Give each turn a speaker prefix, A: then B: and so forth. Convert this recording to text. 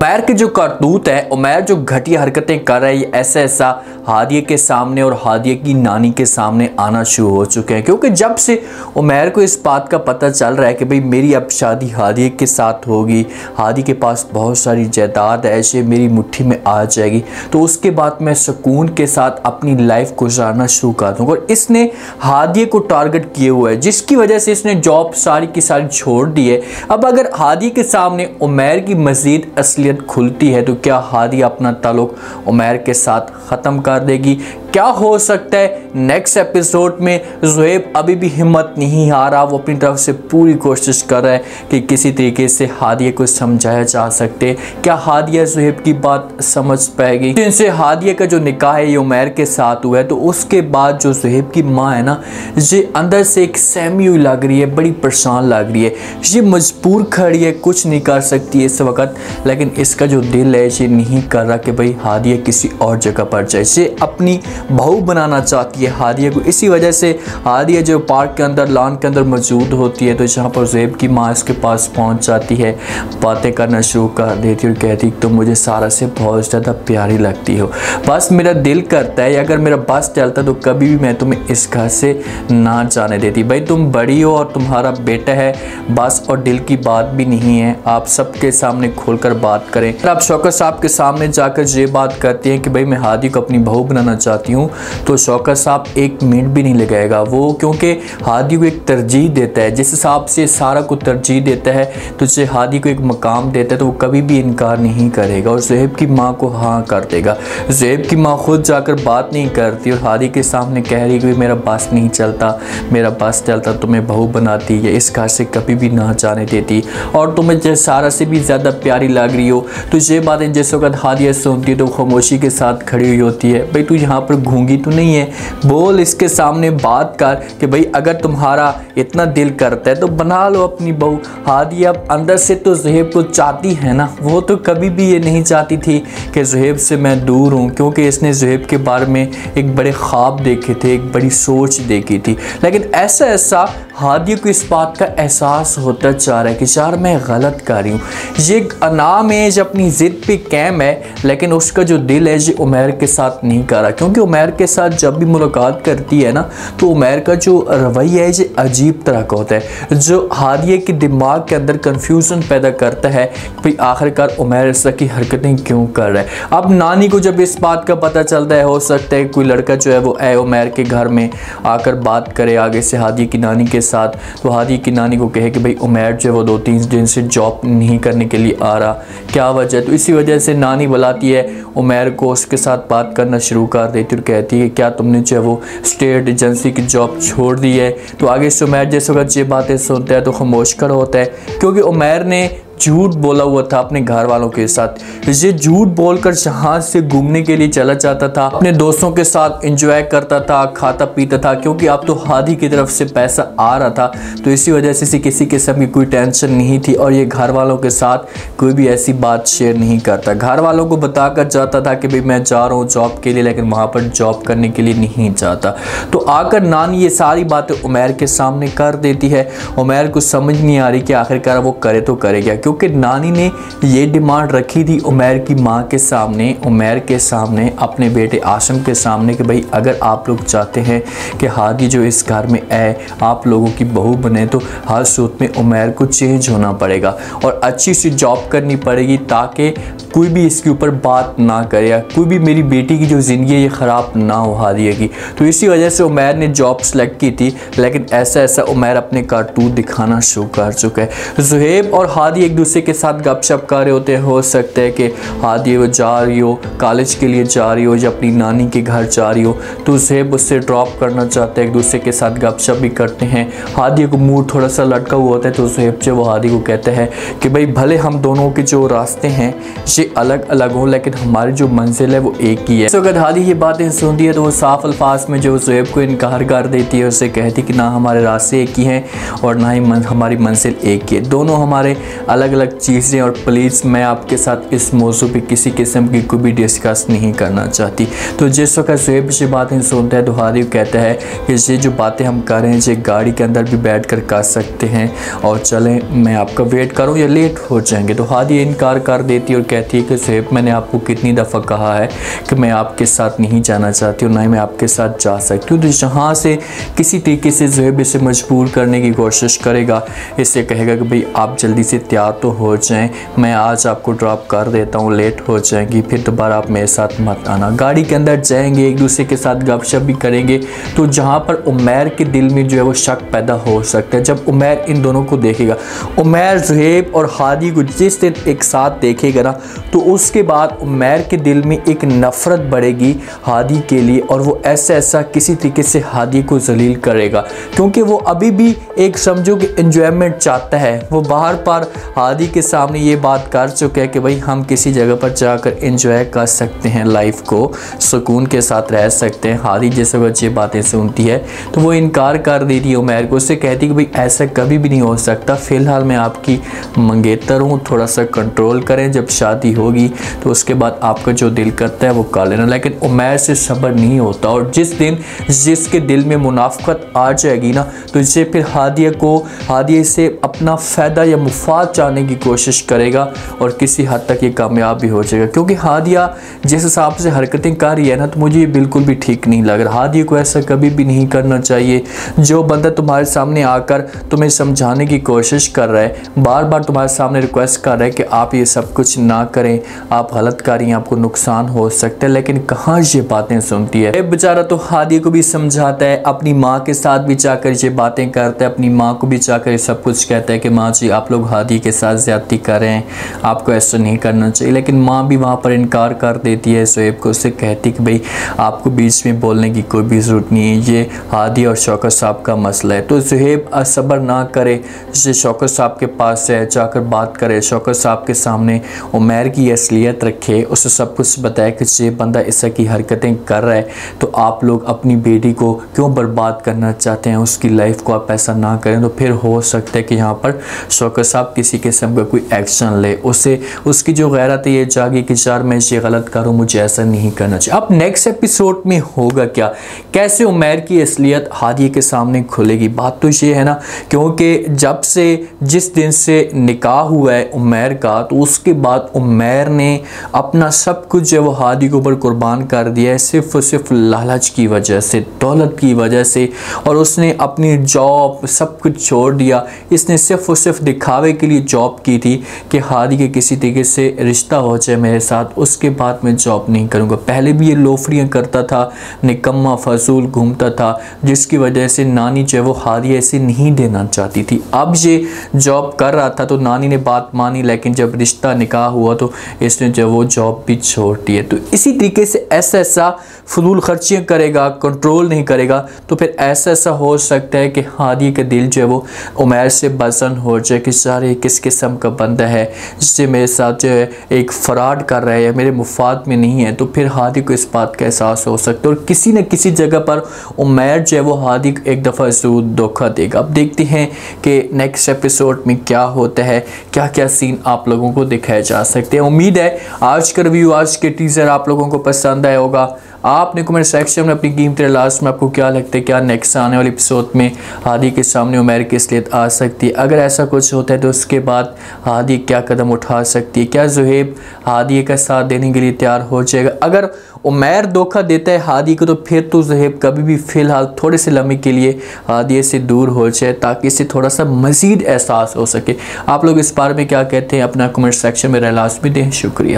A: उमैर के जो करतूत है, उमैर जो घटिया हरकतें कर रहा है, ऐसा ऐसा हादिया के सामने और हादिया की नानी के सामने आना शुरू हो चुके हैं। क्योंकि जब से उमैर को इस बात का पता चल रहा है कि भाई मेरी अब शादी हादिया के साथ होगी, हादिया के पास बहुत सारी जायदाद है, ऐसे मेरी मुट्ठी में आ जाएगी, तो उसके बाद मैं सुकून के साथ अपनी लाइफ गुजारना शुरू कर दूँगा। और इसने हादिया को टारगेट किए हुआ है, जिसकी वजह से इसने जॉब सारी की सारी छोड़ दी है। अब अगर हादिया के सामने उमैर की मज़ीद असलियत खुलती है तो क्या हादिया अपना ताल्लुक उमैर के साथ ख़त्म कर देगी? क्या हो सकता है नेक्स्ट एपिसोड में? ज़ुहैब अभी भी हिम्मत नहीं हार रहा, वो अपनी तरफ से पूरी कोशिश कर रहा है कि किसी तरीके से हादिया को समझाया जा सकते। क्या हादिया ज़ुहैब की बात समझ पाएगी? जिनसे हादिया का जो निकाह है ये उमैर के साथ हुआ है, तो उसके बाद जो ज़ुहैब की माँ है ना, ये अंदर से एक सहमी हुई लग रही है, बड़ी परेशान लग रही है, ये मजबूर खड़ी है, कुछ नहीं कर सकती है इस वक्त। लेकिन इसका जो दिल है ये नहीं कर रहा कि भाई हादिया किसी और जगह पर जाए। ये अपनी बहू बनाना चाहती है हादिया को। इसी वजह से हादिया जो पार्क के अंदर, लॉन के अंदर मौजूद होती है, तो जहाँ पर ज़ुहैब की माँ इसके पास पहुँच जाती है, बातें करना शुरू कर देती है और कहती तुम मुझे सारा से बहुत ज़्यादा प्यारी लगती हो, बस मेरा दिल करता है अगर मेरा बस चलता तो कभी भी मैं तुम्हें इस घर से ना जाने देती। भाई तुम बड़ी हो और तुम्हारा बेटा है, बस और दिल की बात भी नहीं है, आप सबके सामने खोलकर बात करें। अब शौकत साहब के सामने जाकर ये बात करती हैं कि भाई मैं हादिया को अपनी बहू बनाना चाहती हूँ, तो शौकत साहब एक मिनट भी नहीं लगाएगा वो, क्योंकि हादिया को एक तरजीह देता है, जिस हिसाब से सारा को तरजीह देता है तो उसे हादिया को एक मकाम देता है, तो वो कभी भी इनकार नहीं करेगा और ज़ुहैब की माँ को हाँ कर देगा। ज़ुहैब की माँ खुद जाकर बात नहीं करती और हादिया के सामने कह रही कि मेरा बस नहीं चलता, मेरा बस चलता तो मैं बहू बनाती है, इस घर से कभी भी ना जाने देती, और तुम्हें जैसे सारा से भी ज़्यादा प्यारी लग रही हो। तो ये बातें जिस वक्त हादिया सुनती है तो खामोशी के साथ खड़ी हुई होती है। भाई तू यहाँ पर गूंगी तो नहीं है, बोल इसके सामने बात कर कि भाई अगर तुम्हारा इतना दिल करता है तो बना लो अपनी बहू। हादिया अंदर से तो ज़ुहैब को चाहती है ना, वो तो कभी भी ये नहीं चाहती थी कि ज़ुहैब से मैं दूर हूँ, क्योंकि इसने ज़ुहैब के बारे में एक बड़े ख्वाब देखे थे, एक बड़ी सोच देखी थी। लेकिन ऐसा ऐसा हादिया को इस बात का एहसास होता जा रहा है कि यार मैं गलत कर रही हूँ। ये नाम है जो अपनी ज़िद पे कैम है, लेकिन उसका जो दिल है ये उमैर के साथ नहीं कर रहा, क्योंकि उमैर के साथ जब भी मुलाकात करती है ना तो उमैर का जो रवैया है ये अजीब तरह का होता है, जो हादिया के दिमाग के अंदर कन्फ्यूज़न पैदा करता है कि भाई आखिरकार उमैर इस तरह की हरकतें क्यों कर रहा है। अब नानी को जब इस बात का पता चलता है, हो सकता है कोई लड़का जो है वो उमैर के घर में आकर बात करे आगे से हादिया की नानी के साथ, तो हादिया की नानी को कहे कि भाई उमैर जो है वो 2-3 दिन से जॉब नहीं करने के लिए आ रहा, क्या वजह? तो इसी वजह से नानी बुलाती है उमैर को, उसके साथ बात करना शुरू कर देती और कहती है क्या तुमने जो है वो स्टेट एजेंसी की जॉब छोड़ दी है? तो आगे से उमैर जैसे वक्त ये बातें सुनता है तो खामोश खड़ा होता है, क्योंकि उमैर ने झूठ बोला हुआ था अपने घर वालों के साथ। ये झूठ बोलकर जहाज से घूमने के लिए चला जाता था, अपने दोस्तों के साथ एंजॉय करता था, खाता पीता था, क्योंकि अब तो हादी की तरफ से पैसा आ रहा था, तो इसी वजह से किसी किस्म की कोई टेंशन नहीं थी और ये घर वालों के साथ कोई भी ऐसी बात शेयर नहीं करता। घर वालों को बताकर जाता था कि भाई मैं जा रहा हूँ जॉब के लिए, लेकिन वहाँ पर जॉब करने के लिए नहीं जाता। तो आकर नानी ये सारी बातें उमैर के सामने कर देती है। उमैर को समझ नहीं आ रही कि आखिरकार वो करे तो करे क्या, क्योंकि नानी ने ये डिमांड रखी थी उमैर की माँ के सामने, उमैर के सामने, अपने बेटे आसिम के सामने कि भाई अगर आप लोग चाहते हैं कि हादी जो इस घर में आए, आप लोगों की बहू बने, तो हर सूरत में उमैर को चेंज होना पड़ेगा और अच्छी सी जॉब करनी पड़ेगी ताकि कोई भी इसके ऊपर बात ना करे या कोई भी मेरी बेटी की जो ज़िंदगी है ये ख़राब ना हो हादिया की। तो इसी वजह से उमैर ने जॉब सेलेक्ट की थी, लेकिन ऐसा ऐसा उमैर अपने करतूत दिखाना शुरू कर चुका है। ज़ुहैब और हादी एक दूसरे के साथ गपशप कर रहे होते हैं। हो सकता है कि हादी वो जा रही हो, कॉलेज के लिए जा रही हो या अपनी नानी के घर जा रही हो, तो ज़ुहैब उससे ड्रॉप करना चाहता है, एक दूसरे के साथ गपशप भी करते हैं। हादी को मूड थोड़ा सा लटका हुआ होता है, तो ज़ुहैब जो वो हादी को कहता है कि भाई भले हम दोनों के जो रास्ते हैं ये अलग अलग हों, लेकिन हमारी जो मंजिल है वो एक ही है। तो अगर हादी ये बातें सुनती है तो वो साफ अल्फाज में जो ज़ुहैब को इनकार कर देती है, उससे कहती कि ना हमारे रास्ते एक ही हैं और ना ही हमारी मंजिल एक ही है, दोनों हमारे अलग अलग अलग चीज़ें, और प्लीज़ मैं आपके साथ इस मौजू पे किसी किस्म की कोई भी डिस्कस नहीं करना चाहती। तो जिस वक्त ज़ुहैब ये बातें सुनता है तो हादी कहता है कि ये जो बातें हम कर रहे हैं ये गाड़ी के अंदर भी बैठ कर कर सकते हैं, और चलें मैं आपका वेट करूँ या लेट हो जाएंगे। तो हादी इनकार कर देती है और कहती है कि ज़ुहैब मैंने आपको कितनी दफ़ा कहा है कि मैं आपके साथ नहीं जाना चाहती और ना ही मैं आपके साथ जा सकती हूँ। तो यहाँ से किसी तरीके से ज़ुहैब इसे मजबूर करने की कोशिश करेगा, इससे कहेगा कि भाई आप जल्दी से तैयार तो हो जाएं, मैं आज आपको ड्रॉप कर देता हूँ, लेट हो जाएंगी, फिर दोबारा आप मेरे साथ मत आना। गाड़ी के अंदर जाएंगे, एक दूसरे के साथ गपशप भी करेंगे। तो जहाँ पर उमैर के दिल में जो है वो शक पैदा हो सकता है, जब उमैर इन दोनों को देखेगा, उमैर ज़ुहैब और हादी को जिस दिन एक साथ देखेगा ना, तो उसके बाद उमैर के दिल में एक नफ़रत बढ़ेगी हादी के लिए, और वो ऐसा किसी तरीके से हादी को जलील करेगा, क्योंकि वो अभी भी एक समझो कि एंजॉयमेंट चाहता है। वो बाहर पर हादी के सामने ये बात कर चुका है कि भाई हम किसी जगह पर जाकर एंजॉय कर सकते हैं, लाइफ को सुकून के साथ रह सकते हैं। हादी जैसे वह ये बातें सुनती है तो वो इनकार कर देती है उमैर को, उससे कहती है कि भाई ऐसा कभी भी नहीं हो सकता, फ़िलहाल मैं आपकी मंगेतर हूँ, थोड़ा सा कंट्रोल करें, जब शादी होगी तो उसके बाद आपका जो दिल करता है वो कर लेना। लेकिन उमैर से सब्र नहीं होता, और जिस दिन जिसके दिल में मुनाफिकत आ जाएगी ना, तो इसे फिर हादिया से अपना फ़ायदा या मुफाद चाहने की कोशिश करेगा, और किसी हद तक ये कामयाब भी हो जाएगा। क्योंकि हादिया जिस हिसाब से हरकतें कर रही है ना, तो मुझे ये बिल्कुल भी ठीक नहीं लग रहा। हादिया को ऐसा कभी भी नहीं करना चाहिए। जो बंदा तुम्हारे सामने आकर तुम्हें समझाने की कोशिश कर रहा है, बार बार तुम्हारे सामने रिक्वेस्ट कर रहा है कि आप ये सब कुछ ना करें, आप गलत कर रही हैं, आपको नुकसान हो सकता है, लेकिन कहाँ ये बातें सुनती है। बेचारा तो हादिया को भी समझाता है, अपनी माँ के साथ भी जाकर ये बातें करता है, अपनी माँ को भी जाकर सब कुछ कहता है कि माँ जी आप लोग हादी के साथ ज़्यादती कर रहे हैं, आपको ऐसा नहीं करना चाहिए। लेकिन माँ भी वहाँ पर इनकार कर देती है ज़ुहैब को, उससे कहती कि भाई आपको बीच में बोलने की कोई भी ज़रूरत नहीं है, ये हादी और शौकत साहब का मसला है। तो ज़ुहैब असबर ना करे, जैसे शौकत साहब के पास है, जाकर बात करे, शौकत साहब के सामने उमैर की असलियत रखे, उसे सब कुछ बताए कि ये बंदा इस तरह की हरकतें कर रहा है, तो आप लोग अपनी बेटी को क्यों बर्बाद करना चाहते हैं, उसकी लाइफ को आप ऐसा ना करें। तो फिर हो सकता है कि यहाँ पर शौकत साहब किसी किस्म का कोई एक्शन ले, उसे उसकी जो गैरत है ये जागी कि यार मैं ये गलत करूँ, मुझे ऐसा नहीं करना चाहिए। अब नेक्स्ट एपिसोड में होगा क्या, कैसे उमैर की असलियत हादी के सामने खुलेगी। बात तो ये है ना, क्योंकि जब से जिस दिन से निकाह हुआ है उमैर का, तो उसके बाद उमैर ने अपना सब कुछ जो वो हादी के ऊपर कुर्बान कर दिया है, सिर्फ और सिर्फ लालच की वजह से, दौलत की वजह से, और उसने अपनी जॉब सब कुछ छोड़ दिया। इसने सिर्फ और सिर्फ दिखावे के लिए जॉब की थी कि हादी के किसी तरीके से रिश्ता हो जाए मेरे साथ, उसके बाद मैं जॉब नहीं करूँगा। पहले भी ये लोफरियाँ करता था, निकम्मा फजूल घूमता था, जिसकी वजह से नानी जो है वो हादी ऐसे नहीं देना चाहती थी। अब ये जॉब कर रहा था तो नानी ने बात मानी, लेकिन जब रिश्ता निकाह हुआ तो इसने जो वो जॉब भी छोड़ दी है। तो इसी तरीके से ऐसा फजूल खर्चियाँ करेगा, कंट्रोल नहीं करेगा, तो फिर ऐसा हो सकता है कि हादी का दिल जो है वो उमैर से बसन हो जाए कि सारे किस किस्म का बंदा है जिससे मेरे साथ जो है एक फ्रॉड कर रहा है, मेरे मुफाद में नहीं है। तो फिर हादी को इस बात का एहसास हो सकता है, और किसी न किसी जगह पर उमैर जो है वो हादी को एक दफ़ा ज़रूर धोखा देगा। अब देखते हैं कि नेक्स्ट एपिसोड में क्या होता है, क्या क्या सीन आप लोगों को दिखाए जा सकते हैं। उम्मीद है आज का रिव्यू, आज के टीज़र आप लोगों को पसंद आया होगा। आपने कमेंट सेक्शन में अपनी कीमती लास्ट में आपको क्या लगता है, क्या नेक्स्ट आने वाले एपिसोड में हादी के सामने उमैर की असलियत आ सकती है। अगर ऐसा कुछ होता है तो उसके बाद हादी क्या कदम उठा सकती है, क्या ज़ुहैब हादी का साथ देने के लिए तैयार हो जाएगा। अगर उमैर धोखा देता है हादी को, तो फिर तो ज़ुहैब कभी भी फ़िलहाल थोड़े से लम्हे के लिए हादी से दूर हो जाए, ताकि इसे थोड़ा सा मज़ीद एहसास हो सके। आप लोग इस बारे में क्या कहते हैं, अपना कमेंट सेक्शन में राय लाज़मी दें। शुक्रिया।